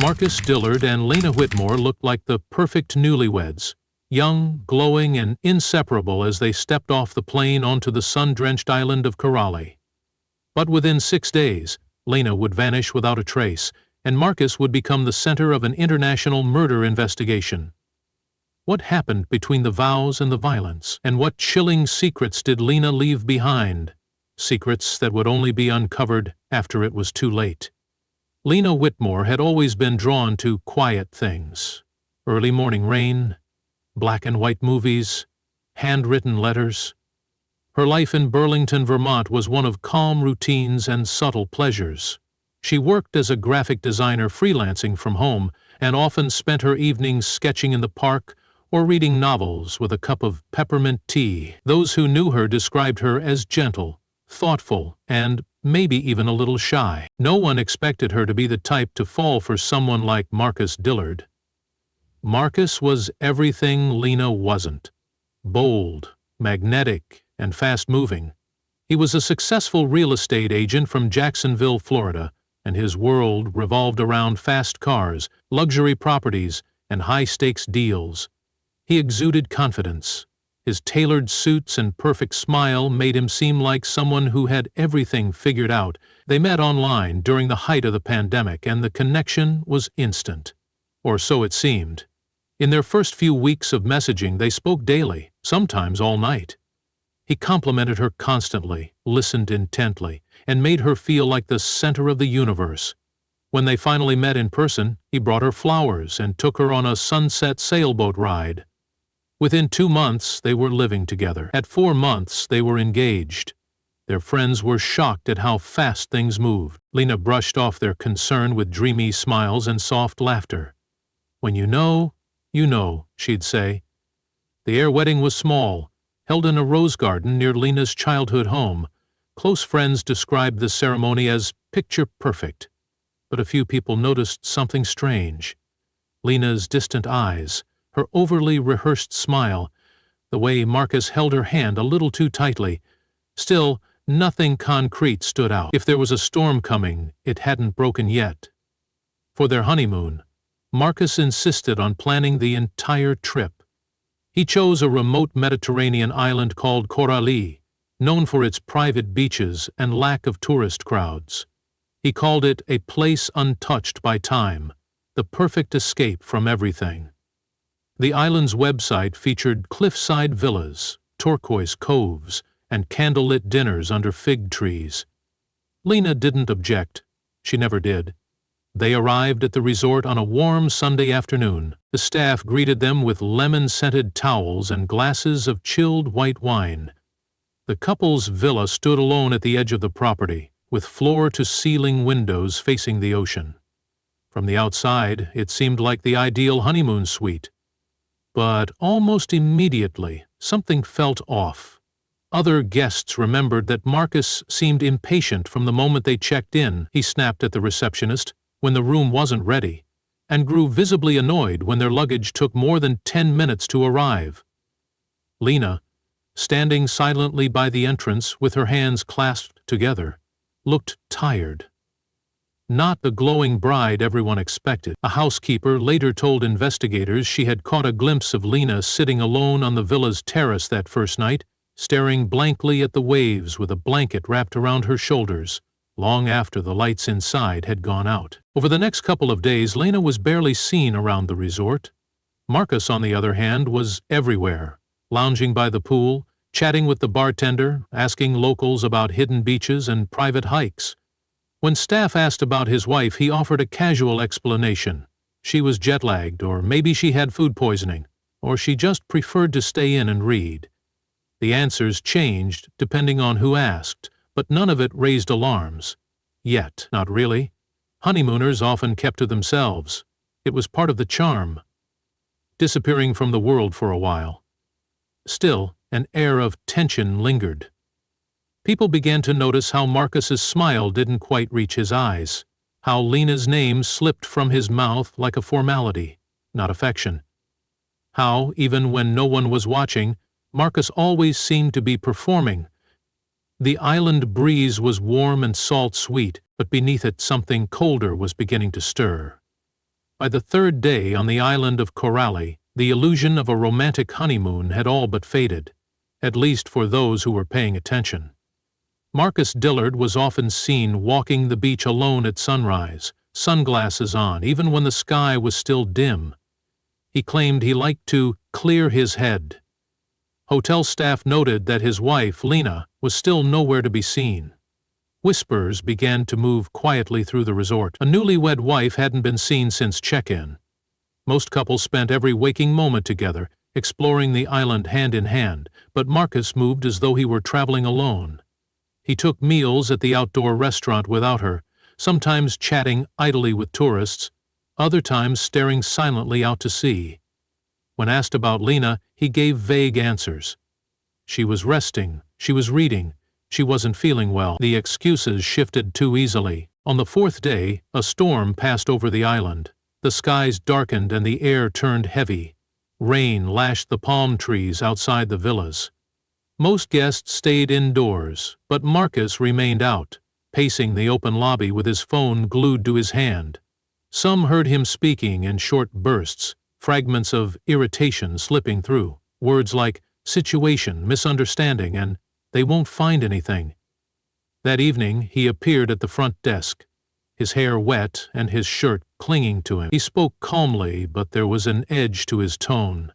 Marcus Dillard and Lena Whitmore looked like the perfect newlyweds, young, glowing, and inseparable as they stepped off the plane onto the sun-drenched island of Corrali. But within 6 days, Lena would vanish without a trace, and Marcus would become the center of an international murder investigation. What happened between the vows and the violence, and what chilling secrets did Lena leave behind? Secrets that would only be uncovered after it was too late. Lena Whitmore had always been drawn to quiet things: early morning rain, black and white movies, handwritten letters. Her life in Burlington, Vermont was one of calm routines and subtle pleasures. She worked as a graphic designer freelancing from home and often spent her evenings sketching in the park or reading novels with a cup of peppermint tea. Those who knew her described her as gentle, thoughtful, and maybe even a little shy. No one expected her to be the type to fall for someone like Marcus Dillard. Marcus was everything Lena wasn't: bold, magnetic, and fast-moving. He was a successful real estate agent from Jacksonville, Florida, and his world revolved around fast cars, luxury properties, and high-stakes deals. He exuded confidence. His tailored suits and perfect smile made him seem like someone who had everything figured out. They met online during the height of the pandemic, and the connection was instant. Or so it seemed. In their first few weeks of messaging, they spoke daily, sometimes all night. He complimented her constantly, listened intently, and made her feel like the center of the universe. When they finally met in person, he brought her flowers and took her on a sunset sailboat ride. Within 2 months, they were living together. At 4 months, they were engaged. Their friends were shocked at how fast things moved. Lena brushed off their concern with dreamy smiles and soft laughter. "When you know, she'd say. The Air wedding was small, held in a rose garden near Lena's childhood home. Close friends described the ceremony as picture perfect. But a few people noticed something strange. Lena's distant eyes, her overly rehearsed smile, the way Marcus held her hand a little too tightly. Still, nothing concrete stood out. If there was a storm coming, it hadn't broken yet. For their honeymoon, Marcus insisted on planning the entire trip. He chose a remote Mediterranean island called Corrali, known for its private beaches and lack of tourist crowds. He called it a place untouched by time, the perfect escape from everything. The island's website featured cliffside villas, turquoise coves, and candlelit dinners under fig trees. Lena didn't object. She never did. They arrived at the resort on a warm Sunday afternoon. The staff greeted them with lemon-scented towels and glasses of chilled white wine. The couple's villa stood alone at the edge of the property, with floor-to-ceiling windows facing the ocean. From the outside, it seemed like the ideal honeymoon suite. But almost immediately, something felt off. Other guests remembered that Marcus seemed impatient from the moment they checked in. He snapped at the receptionist when the room wasn't ready, and grew visibly annoyed when their luggage took more than 10 minutes to arrive. Lena, standing silently by the entrance with her hands clasped together, looked tired. Not the glowing bride everyone expected. A housekeeper later told investigators she had caught a glimpse of Lena sitting alone on the villa's terrace that first night, staring blankly at the waves with a blanket wrapped around her shoulders, long after the lights inside had gone out. Over the next couple of days, Lena was barely seen around the resort. Marcus, on the other hand, was everywhere, lounging by the pool, chatting with the bartender, asking locals about hidden beaches and private hikes. When staff asked about his wife, he offered a casual explanation. She was jet-lagged, or maybe she had food poisoning, or she just preferred to stay in and read. The answers changed depending on who asked, but none of it raised alarms. Yet, not really. Honeymooners often kept to themselves. It was part of the charm. Disappearing from the world for a while. Still, an air of tension lingered. People began to notice how Marcus's smile didn't quite reach his eyes, how Lena's name slipped from his mouth like a formality, not affection. How, even when no one was watching, Marcus always seemed to be performing. The island breeze was warm and salt-sweet, but beneath it something colder was beginning to stir. By the third day on the island of Coralie, the illusion of a romantic honeymoon had all but faded, at least for those who were paying attention. Marcus Dillard was often seen walking the beach alone at sunrise, sunglasses on, even when the sky was still dim. He claimed he liked to clear his head. Hotel staff noted that his wife, Lena, was still nowhere to be seen. Whispers began to move quietly through the resort. A newlywed wife hadn't been seen since check-in. Most couples spent every waking moment together, exploring the island hand in hand, but Marcus moved as though he were traveling alone. He took meals at the outdoor restaurant without her, sometimes chatting idly with tourists, other times staring silently out to sea. When asked about Lena, he gave vague answers. She was resting, she was reading, she wasn't feeling well. The excuses shifted too easily. On the fourth day, a storm passed over the island. The skies darkened and the air turned heavy. Rain lashed the palm trees outside the villas. Most guests stayed indoors, but Marcus remained out, pacing the open lobby with his phone glued to his hand. Some heard him speaking in short bursts, fragments of irritation slipping through, words like situation, misunderstanding, and they won't find anything. That evening he appeared at the front desk, his hair wet and his shirt clinging to him. He spoke calmly, but there was an edge to his tone.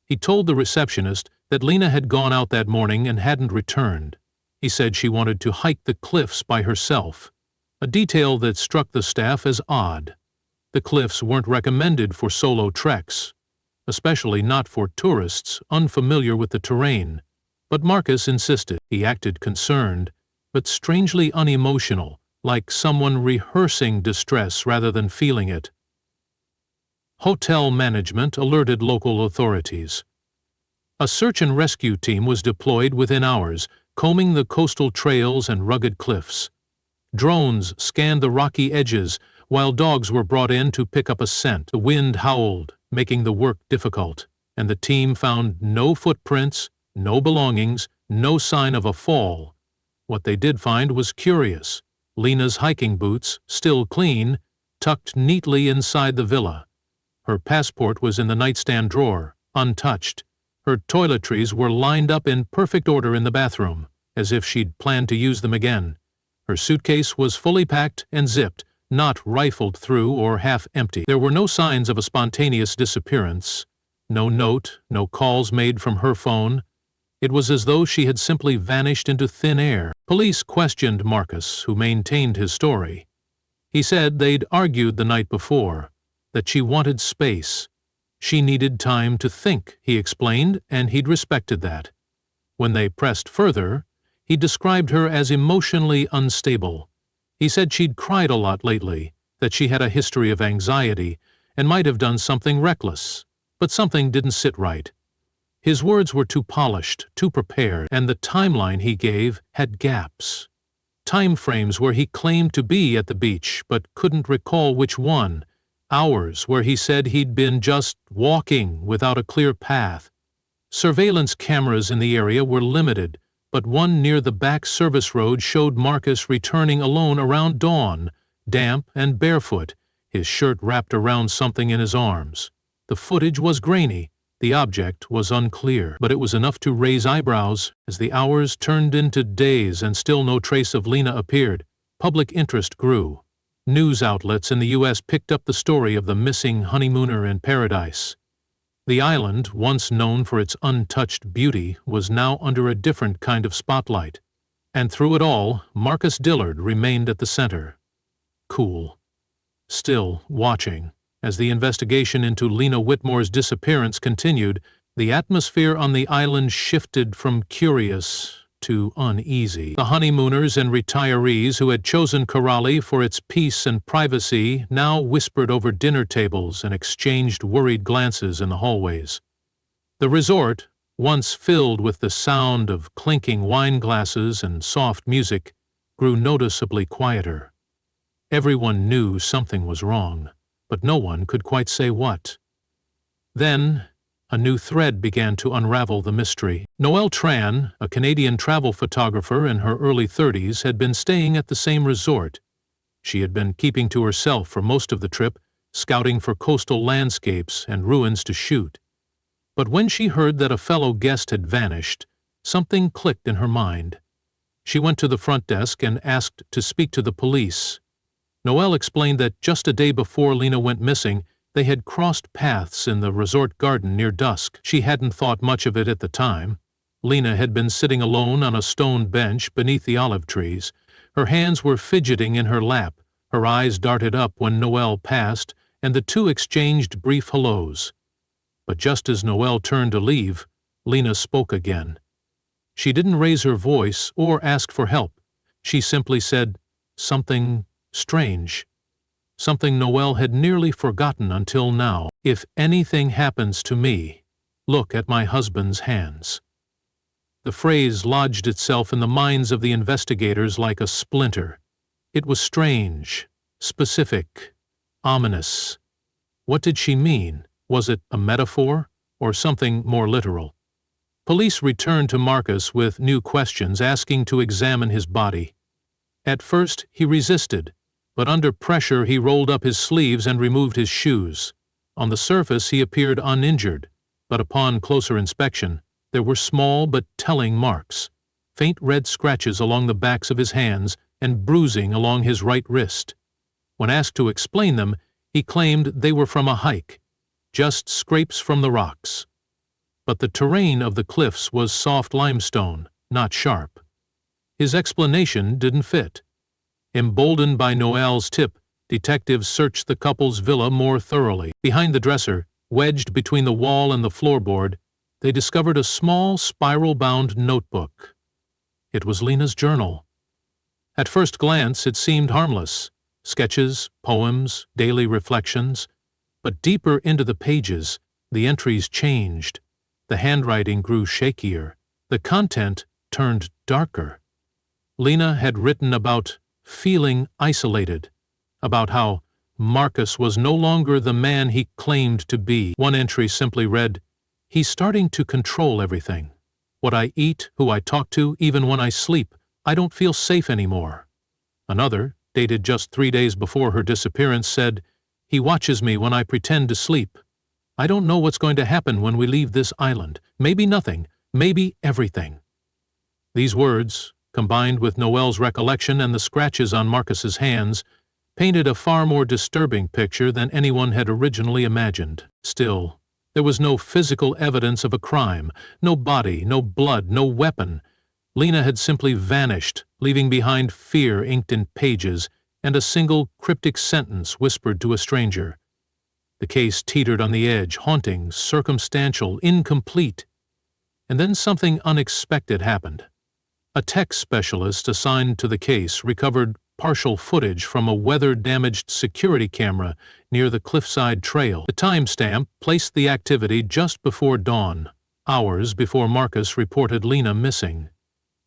He told the receptionist that Lena had gone out that morning and hadn't returned. He said she wanted to hike the cliffs by herself, a detail that struck the staff as odd. The cliffs weren't recommended for solo treks, especially not for tourists unfamiliar with the terrain. But Marcus insisted. He acted concerned, but strangely unemotional, like someone rehearsing distress rather than feeling it. Hotel management alerted local authorities. A search and rescue team was deployed within hours, combing the coastal trails and rugged cliffs. Drones scanned the rocky edges, while dogs were brought in to pick up a scent. The wind howled, making the work difficult, and the team found no footprints, no belongings, no sign of a fall. What they did find was curious. Lena's hiking boots, still clean, tucked neatly inside the villa. Her passport was in the nightstand drawer, untouched. Her toiletries were lined up in perfect order in the bathroom, as if she'd planned to use them again. Her suitcase was fully packed and zipped, not rifled through or half empty. There were no signs of a spontaneous disappearance. No note, no calls made from her phone. It was as though she had simply vanished into thin air. Police questioned Marcus, who maintained his story. He said they'd argued the night before, that she wanted space. She needed time to think, he explained, and he'd respected that. When they pressed further, he described her as emotionally unstable. He said she'd cried a lot lately, that she had a history of anxiety, and might have done something reckless, but something didn't sit right. His words were too polished, too prepared, and the timeline he gave had gaps. Time frames where he claimed to be at the beach but couldn't recall which one. Hours where he said he'd been just walking without a clear path. Surveillance cameras in the area were limited, but one near the back service road showed Marcus returning alone around dawn, damp and barefoot, his shirt wrapped around something in his arms. The footage was grainy. The object was unclear, but it was enough to raise eyebrows. As the hours turned into days and still no trace of Lena appeared, public interest grew. News outlets in the U.S. picked up the story of the missing honeymooner in paradise. The island, once known for its untouched beauty, was now under a different kind of spotlight. And through it all, Marcus Dillard remained at the center. Cool. Still watching. As the investigation into Lena Whitmore's disappearance continued, the atmosphere on the island shifted from curious to uneasy. The honeymooners and retirees who had chosen Coralie for its peace and privacy now whispered over dinner tables and exchanged worried glances in the hallways. The resort, once filled with the sound of clinking wine glasses and soft music, grew noticeably quieter. Everyone knew something was wrong, but no one could quite say what. Then, a new thread began to unravel the mystery. Noelle Tran, a Canadian travel photographer in her early 30s, had been staying at the same resort. She had been keeping to herself for most of the trip, scouting for coastal landscapes and ruins to shoot. But when she heard that a fellow guest had vanished, something clicked in her mind. She went to the front desk and asked to speak to the police. Noelle explained that just a day before Lena went missing, they had crossed paths in the resort garden near dusk. She hadn't thought much of it at the time. Lena had been sitting alone on a stone bench beneath the olive trees. Her hands were fidgeting in her lap. Her eyes darted up when Noelle passed, and the two exchanged brief hellos. But just as Noelle turned to leave, Lena spoke again. She didn't raise her voice or ask for help. She simply said, "Something strange." Something Noelle had nearly forgotten until now. "If anything happens to me, look at my husband's hands." The phrase lodged itself in the minds of the investigators like a splinter. It was strange, specific, ominous. What did she mean? Was it a metaphor, or something more literal? Police returned to Marcus with new questions, asking to examine his body. At first, he resisted, but under pressure he rolled up his sleeves and removed his shoes. On the surface he appeared uninjured, but upon closer inspection, there were small but telling marks, faint red scratches along the backs of his hands and bruising along his right wrist. When asked to explain them, he claimed they were from a hike, just scrapes from the rocks. But the terrain of the cliffs was soft limestone, not sharp. His explanation didn't fit. Emboldened by Noelle's tip, detectives searched the couple's villa more thoroughly. Behind the dresser, wedged between the wall and the floorboard, they discovered a small spiral-bound notebook. It was Lena's journal. At first glance, it seemed harmless. Sketches, poems, daily reflections. But deeper into the pages, the entries changed. The handwriting grew shakier. The content turned darker. Lena had written about feeling isolated, about how Marcus was no longer the man he claimed to be. One entry simply read, "He's starting to control everything. What I eat, who I talk to, even when I sleep, I don't feel safe anymore." Another, dated just 3 days before her disappearance, said, "He watches me when I pretend to sleep. I don't know what's going to happen when we leave this island. Maybe nothing, maybe everything." These words, combined with Noelle's recollection and the scratches on Marcus's hands, painted a far more disturbing picture than anyone had originally imagined. Still, there was no physical evidence of a crime, no body, no blood, no weapon. Lena had simply vanished, leaving behind fear inked in pages and a single cryptic sentence whispered to a stranger. The case teetered on the edge, haunting, circumstantial, incomplete. And then something unexpected happened. A tech specialist assigned to the case recovered partial footage from a weather-damaged security camera near the cliffside trail. The timestamp placed the activity just before dawn, hours before Marcus reported Lena missing.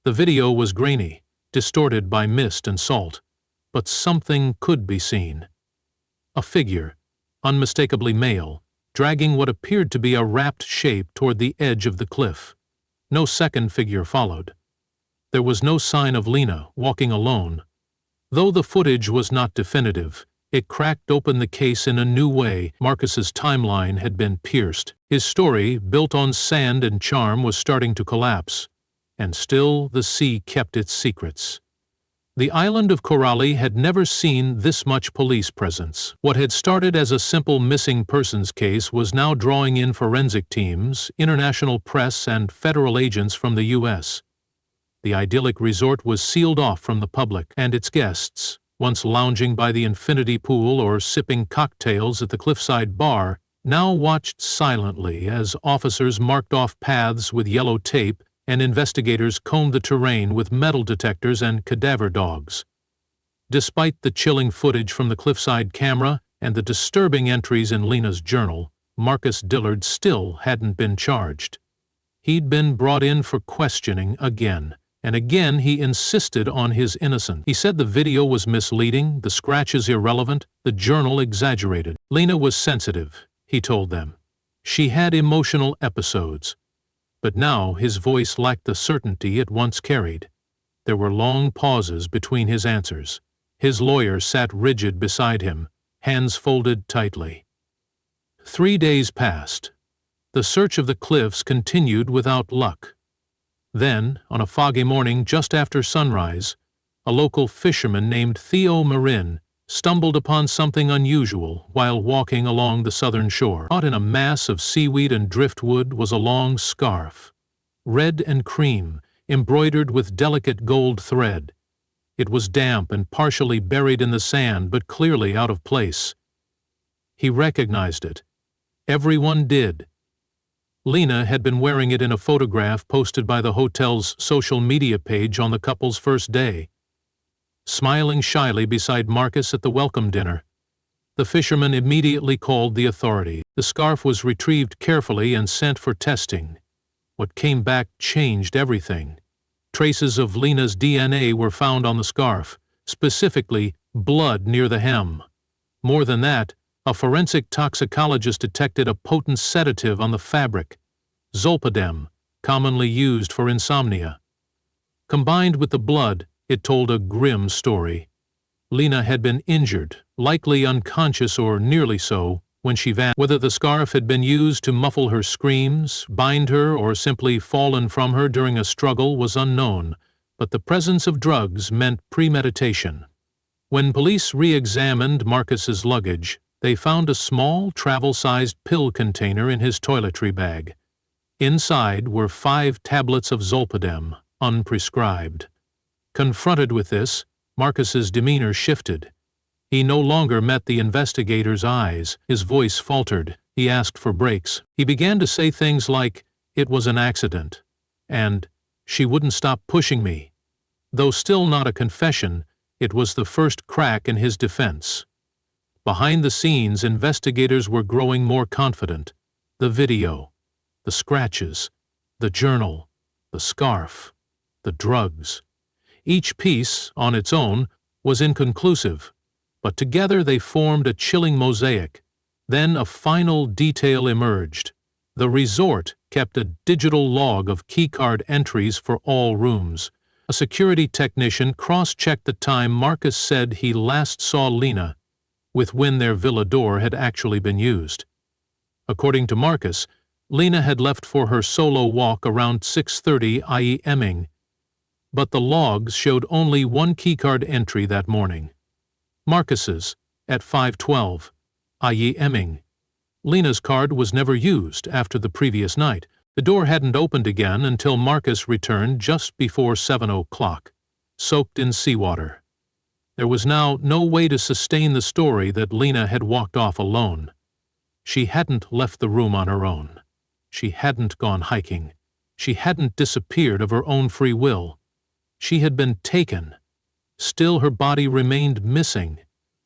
The video was grainy, distorted by mist and salt, but something could be seen. A figure, unmistakably male, dragging what appeared to be a wrapped shape toward the edge of the cliff. No second figure followed. There was no sign of Lena walking alone. Though the footage was not definitive, it cracked open the case in a new way. Marcus's timeline had been pierced. His story, built on sand and charm, was starting to collapse. And still the sea kept its secrets. The island of Corrali had never seen this much police presence. What had started as a simple missing persons case was now drawing in forensic teams, international press, and federal agents from the U.S. The idyllic resort was sealed off from the public, and its guests, once lounging by the infinity pool or sipping cocktails at the cliffside bar, now watched silently as officers marked off paths with yellow tape and investigators combed the terrain with metal detectors and cadaver dogs. Despite the chilling footage from the cliffside camera and the disturbing entries in Lena's journal, Marcus Dillard still hadn't been charged. He'd been brought in for questioning again, and again he insisted on his innocence. He said the video was misleading, the scratches irrelevant, the journal exaggerated. Lena was sensitive, he told them. She had emotional episodes. But now his voice lacked the certainty it once carried. There were long pauses between his answers. His lawyer sat rigid beside him, hands folded tightly. 3 days passed. The search of the cliffs continued without luck. Then, on a foggy morning just after sunrise, a local fisherman named Theo Marin stumbled upon something unusual while walking along the southern shore. Caught in a mass of seaweed and driftwood was a long scarf, red and cream, embroidered with delicate gold thread. It was damp and partially buried in the sand, but clearly out of place. He recognized it. Everyone did. Lena had been wearing it in a photograph posted by the hotel's social media page on the couple's first day. Smiling shyly beside Marcus at the welcome dinner, the fisherman immediately called the authorities. The scarf was retrieved carefully and sent for testing. What came back changed everything. Traces of Lena's DNA were found on the scarf, specifically blood near the hem. More than that, a forensic toxicologist detected a potent sedative on the fabric, zolpidem, commonly used for insomnia. Combined with the blood, it told a grim story. Lena had been injured, likely unconscious or nearly so, when she vanished. Whether the scarf had been used to muffle her screams, bind her, or simply fallen from her during a struggle was unknown, but the presence of drugs meant premeditation. When police re-examined Marcus's luggage, they found a small, travel-sized pill container in his toiletry bag. Inside were 5 tablets of zolpidem, unprescribed. Confronted with this, Marcus's demeanor shifted. He no longer met the investigator's eyes. His voice faltered. He asked for breaks. He began to say things like, "It was an accident," and "She wouldn't stop pushing me." Though still not a confession, it was the first crack in his defense. Behind the scenes, investigators were growing more confident. The video, the scratches, the journal, the scarf, the drugs. Each piece, on its own, was inconclusive, but together they formed a chilling mosaic. Then a final detail emerged. The resort kept a digital log of keycard entries for all rooms. A security technician cross-checked the time Marcus said he last saw Lena, with when their villa door had actually been used. According to Marcus, Lena had left for her solo walk around 6:30 IEMing, but the logs showed only one keycard entry that morning. Marcus's, at 5:12, IEMing. Lena's card was never used after the previous night. The door hadn't opened again until Marcus returned just before 7 o'clock, soaked in seawater. There was now no way to sustain the story that Lena had walked off alone. She hadn't left the room on her own. She hadn't gone hiking. She hadn't disappeared of her own free will. She had been taken. Still, her body remained missing.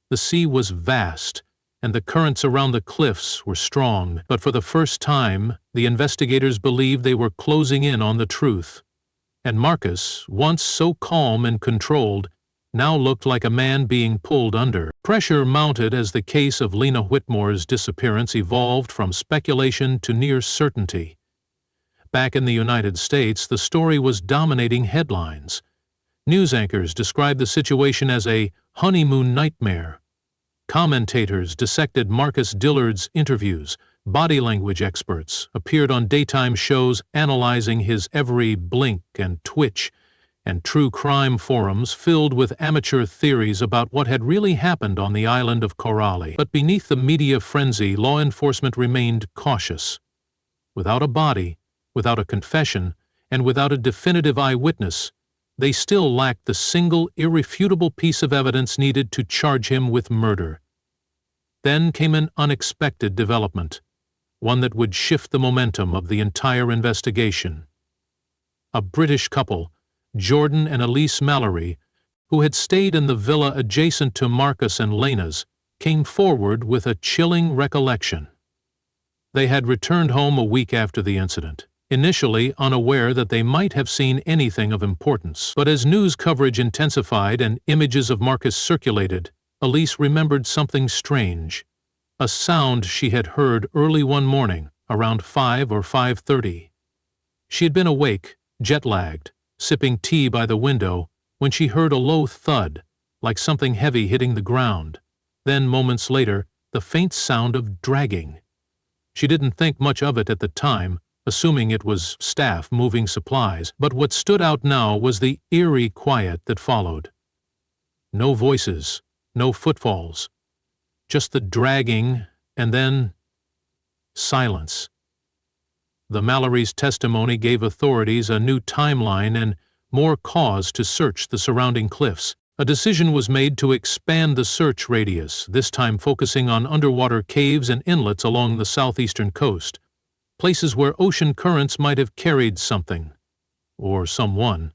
The sea was vast, and the currents around the cliffs were strong, but for the first time, the investigators believed they were closing in on the truth. And Marcus, once so calm and controlled, now looked like a man being pulled under. Pressure mounted as the case of Lena Whitmore's disappearance evolved from speculation to near certainty. Back in the United States, the story was dominating headlines. News anchors described the situation as a honeymoon nightmare. Commentators dissected Marcus Dillard's interviews. Body language experts appeared on daytime shows analyzing his every blink and twitch, and true crime forums filled with amateur theories about what had really happened on the island of Coralie. But beneath the media frenzy, law enforcement remained cautious. Without a body, without a confession, and without a definitive eyewitness, they still lacked the single irrefutable piece of evidence needed to charge him with murder. Then came an unexpected development, one that would shift the momentum of the entire investigation. A British couple, Jordan and Elise Mallory, who had stayed in the villa adjacent to Marcus and Lena's, came forward with a chilling recollection. They had returned home a week after the incident, initially unaware that they might have seen anything of importance. But as news coverage intensified and images of Marcus circulated, Elise remembered something strange, a sound she had heard early one morning, around 5 or 5:30. She had been awake, jet-lagged, sipping tea by the window, when she heard a low thud, like something heavy hitting the ground. Then, moments later, the faint sound of dragging. She didn't think much of it at the time, assuming it was staff moving supplies, but what stood out now was the eerie quiet that followed. No voices, no footfalls, just the dragging, and then silence. The Mallory's testimony gave authorities a new timeline and more cause to search the surrounding cliffs. A decision was made to expand the search radius, this time focusing on underwater caves and inlets along the southeastern coast, places where ocean currents might have carried something, or someone.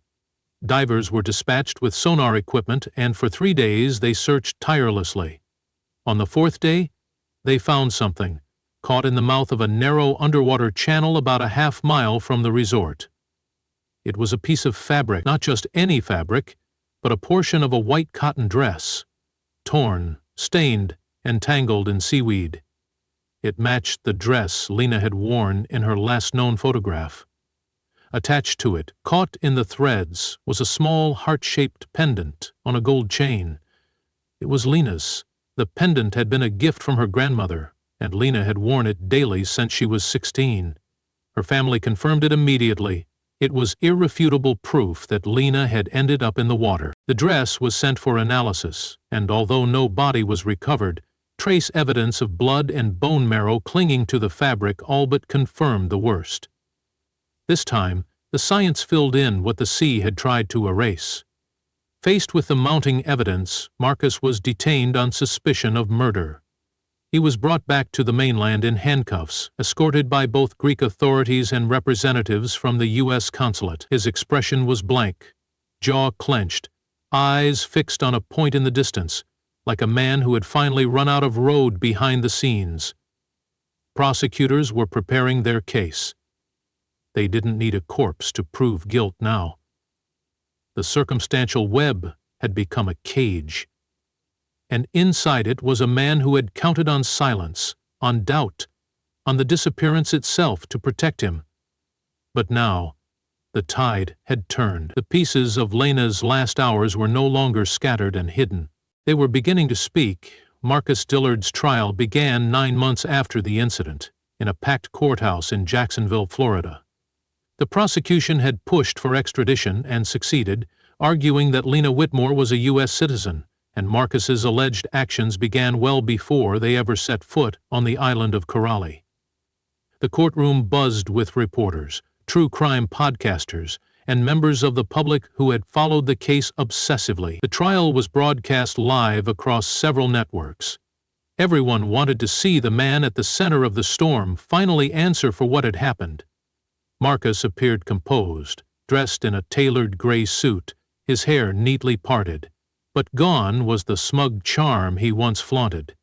Divers were dispatched with sonar equipment, and for 3 days they searched tirelessly. On the 4th day, they found something, caught in the mouth of a narrow underwater channel about a half-mile from the resort. It was a piece of fabric, not just any fabric, but a portion of a white cotton dress, torn, stained, and tangled in seaweed. It matched the dress Lena had worn in her last known photograph. Attached to it, caught in the threads, was a small heart-shaped pendant on a gold chain. It was Lena's. The pendant had been a gift from her grandmother, and Lena had worn it daily since she was 16. Her family confirmed it immediately. It was irrefutable proof that Lena had ended up in the water. The dress was sent for analysis, and although no body was recovered, trace evidence of blood and bone marrow clinging to the fabric all but confirmed the worst. This time, the science filled in what the sea had tried to erase. Faced with the mounting evidence, Marcus was detained on suspicion of murder. He was brought back to the mainland in handcuffs, escorted by both Greek authorities and representatives from the U.S. consulate. His expression was blank, jaw clenched, eyes fixed on a point in the distance, like a man who had finally run out of road behind the scenes. Prosecutors were preparing their case. They didn't need a corpse to prove guilt now. The circumstantial web had become a cage. And inside it was a man who had counted on silence, on doubt, on the disappearance itself to protect him. But now, the tide had turned. The pieces of Lena's last hours were no longer scattered and hidden. They were beginning to speak. Marcus Dillard's trial began 9 months after the incident, in a packed courthouse in Jacksonville, Florida. The prosecution had pushed for extradition and succeeded, arguing that Lena Whitmore was a U.S. citizen, and Marcus's alleged actions began well before they ever set foot on the island of Corrali. The courtroom buzzed with reporters, true crime podcasters, and members of the public who had followed the case obsessively. The trial was broadcast live across several networks. Everyone wanted to see the man at the center of the storm finally answer for what had happened. Marcus appeared composed, dressed in a tailored gray suit, his hair neatly parted. But gone was the smug charm he once flaunted.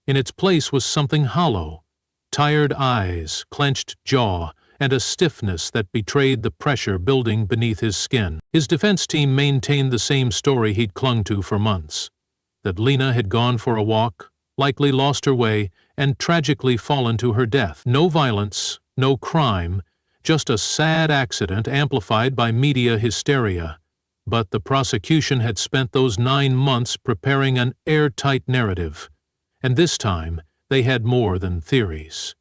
In its place was something hollow, tired eyes, clenched jaw, and a stiffness that betrayed the pressure building beneath his skin. His defense team maintained the same story he'd clung to for months, that Lena had gone for a walk, likely lost her way, and tragically fallen to her death. No violence, no crime, just a sad accident amplified by media hysteria. But the prosecution had spent those 9 months preparing an airtight narrative, and this time they had more than theories.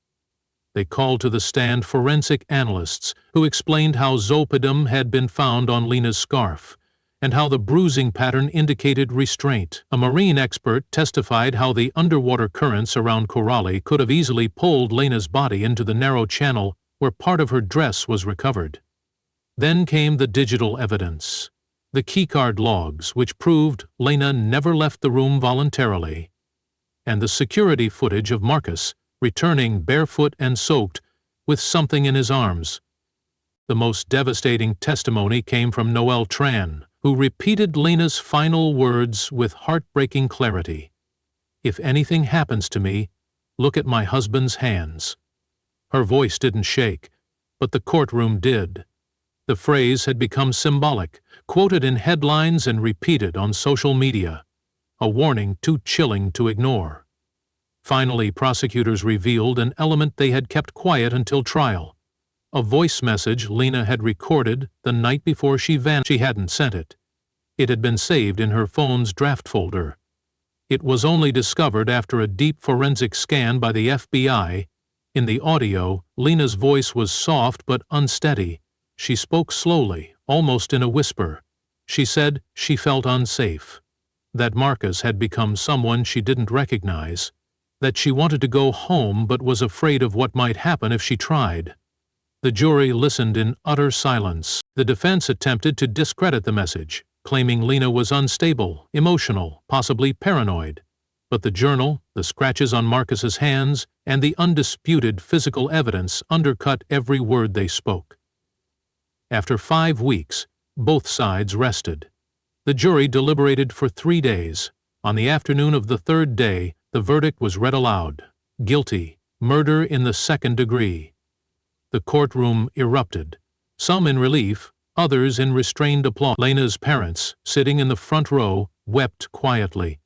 They called to the stand forensic analysts who explained how zolpidem had been found on Lena's scarf, and how the bruising pattern indicated restraint. A marine expert testified how the underwater currents around Corrali could have easily pulled Lena's body into the narrow channel where part of her dress was recovered. Then came the digital evidence. The keycard logs, which proved Lena never left the room voluntarily, and the security footage of Marcus returning barefoot and soaked with something in his arms. The most devastating testimony came from Noelle Tran, who repeated Lena's final words with heartbreaking clarity. "If anything happens to me, look at my husband's hands." Her voice didn't shake, but the courtroom did. The phrase had become symbolic, quoted in headlines and repeated on social media, a warning too chilling to ignore. Finally, prosecutors revealed an element they had kept quiet until trial, a voice message Lena had recorded the night before she vanished. She hadn't sent it. It had been saved in her phone's draft folder. It was only discovered after a deep forensic scan by the FBI. In the audio, Lena's voice was soft but unsteady. She spoke slowly, almost in a whisper. She said she felt unsafe, that Marcus had become someone she didn't recognize, that she wanted to go home but was afraid of what might happen if she tried. The jury listened in utter silence. The defense attempted to discredit the message, claiming Lena was unstable, emotional, possibly paranoid. But the journal, the scratches on Marcus's hands, and the undisputed physical evidence undercut every word they spoke. After 5 weeks, both sides rested. The jury deliberated for 3 days. On the afternoon of the 3rd day, the verdict was read aloud. Guilty, murder in the 2nd degree. The courtroom erupted, some in relief, others in restrained applause. Lena's parents, sitting in the front row, wept quietly.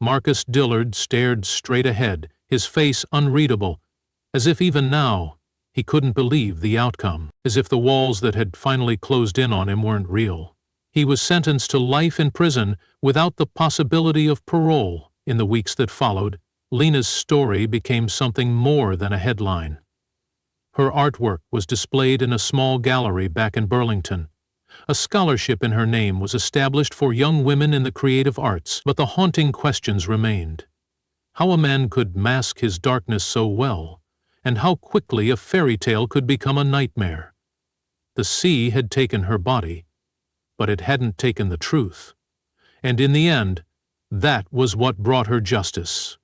Marcus Dillard stared straight ahead, his face unreadable, as if even now he couldn't believe the outcome, as if the walls that had finally closed in on him weren't real. He was sentenced to life in prison without the possibility of parole. In the weeks that followed, Lena's story became something more than a headline. Her artwork was displayed in a small gallery back in Burlington. A scholarship in her name was established for young women in the creative arts, but the haunting questions remained. How a man could mask his darkness so well, and how quickly a fairy tale could become a nightmare. The sea had taken her body, but it hadn't taken the truth. And in the end, that was what brought her justice.